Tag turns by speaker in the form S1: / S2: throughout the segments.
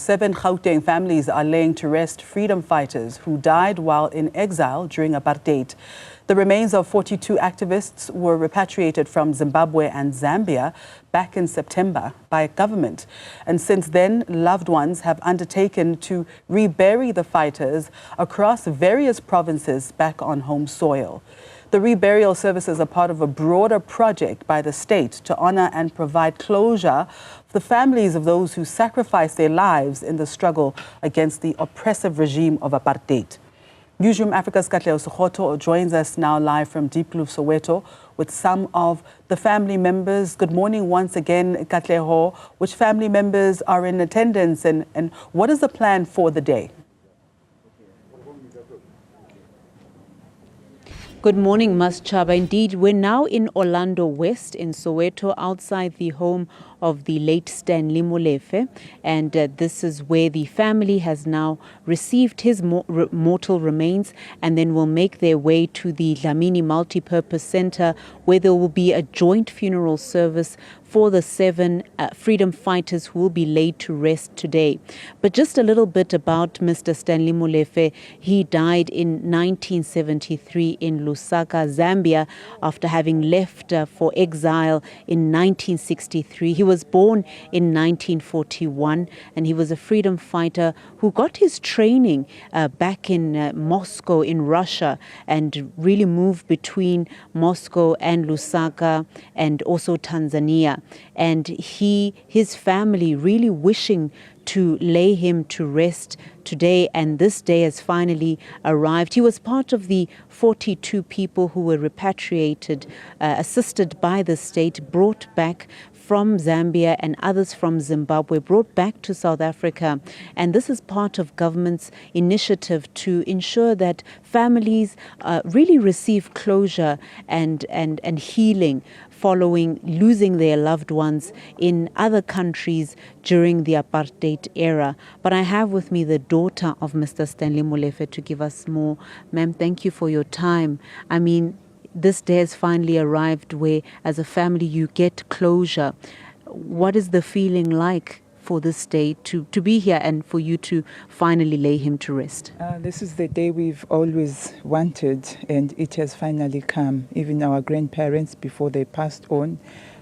S1: 7 Gauteng families are laying to rest freedom fighters who died while in exile during Apartheid. The remains of 42 activists were repatriated from Zimbabwe and Zambia back in September by government. And since then, loved ones have undertaken to rebury the fighters across various provinces back on home soil. The reburial services are part of a broader project by the state to honor and provide closure for the families of those who sacrificed their lives in the struggle against the oppressive regime of Apartheid. Newzroom Afrika's Katleho Sekhotho joins us now live from Diepkloof Soweto with some of the family members. Good morning once again, Katleho. Which family members are in attendance and what is the plan for the day?
S2: Good morning, Maschaba. Indeed, we're now in Orlando West in Soweto, outside the home of the late Stanley Molefe, and this is where the family has now received his mortal remains and then will make their way to the Dlamini Multipurpose Center, where there will be a joint funeral service for the 7 freedom fighters who will be laid to rest today. But just a little bit about Mr. Stanley Molefe. He died in 1973 in Lusaka, Zambia, after having left for exile in 1963. He was born in 1941, and he was a freedom fighter who got his training back in Moscow in Russia, and really moved between Moscow and Lusaka and also Tanzania. And his family really wishing to lay him to rest today, and this day has finally arrived. He was part of the 42 people who were repatriated, assisted by the state, brought back from Zambia and others from Zimbabwe, brought back to South Africa. And this is part of government's initiative to ensure that families really receive closure and healing following losing their loved ones in other countries during the apartheid era. But I have with me the daughter of Mr. Stanley Molefe to give us more. Ma'am, thank you for your time. I mean, this day has finally arrived where, as a family, you get closure. What is the feeling like for this day to be here and for you to finally lay him to rest?
S3: This is the day we've always wanted, and it has finally come. Even our grandparents, before they passed on,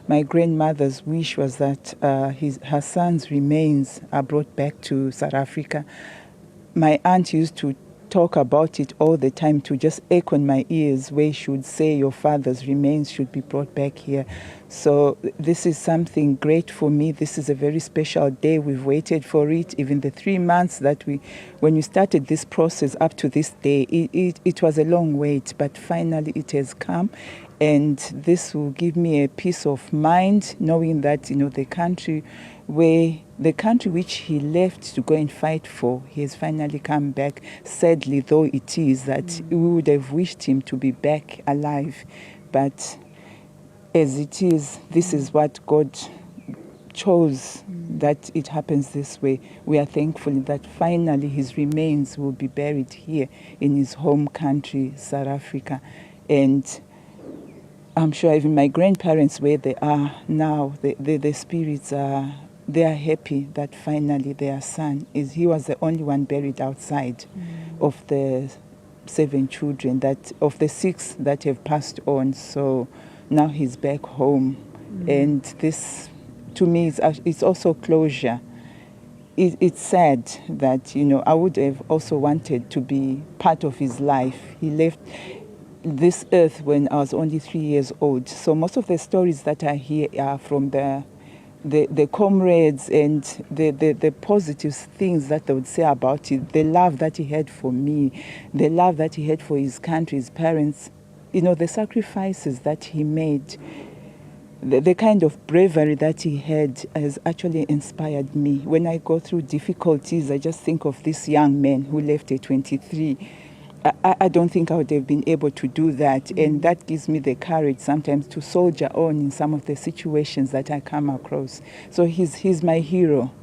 S3: my grandmother's wish was that her son's remains are brought back to South Africa. My aunt used to talk about it all the time, to just echo in my ears, where she would say your father's remains should be brought back here. So this is something great for me. This is a very special day. We've waited for it. Even the 3 months that when we started this process up to this day, it was a long wait, but finally it has come. And this will give me a peace of mind, knowing that, the country which he left to go and fight for, he has finally come back. Sadly, though it is, that we would have wished him to be back alive. But as it is, this is what God chose, that it happens this way. We are thankful that finally his remains will be buried here in his home country, South Africa. And I'm sure even my grandparents, where they are now, the spirits they are happy that finally their son he was the only one buried outside of the 7 children, of the 6 that have passed on. So now he's back home. And this, to me, it's also closure. It's sad that, I would have also wanted to be part of his life. He left this earth when I was only 3 years old. So most of the stories that I hear are from the comrades and the positive things that they would say about it, the love that he had for me, the love that he had for his country, his parents, the sacrifices that he made, the kind of bravery that he had has actually inspired me. When I go through difficulties, I just think of this young man who left at 23. I don't think I would have been able to do that. And that gives me the courage sometimes to soldier on in some of the situations that I come across. So he's my hero.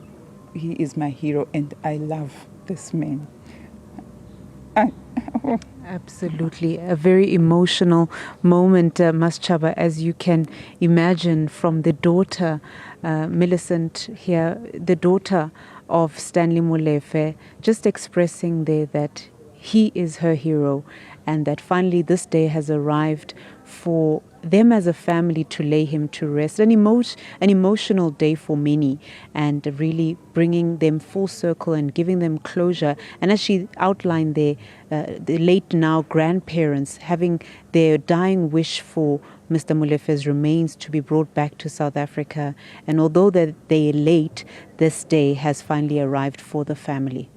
S3: He is my hero, and I love this man.
S2: Absolutely. A very emotional moment, Maschaba, as you can imagine, from the daughter, Millicent here, the daughter of Stanley Molefe, just expressing there that he is her hero and that finally this day has arrived for them as a family to lay him to rest. An emotional day for many, and really bringing them full circle and giving them closure. And as she outlined there, the late now grandparents having their dying wish for Mr. Molefe's remains to be brought back to South Africa. And although that they are late, this day has finally arrived for the family.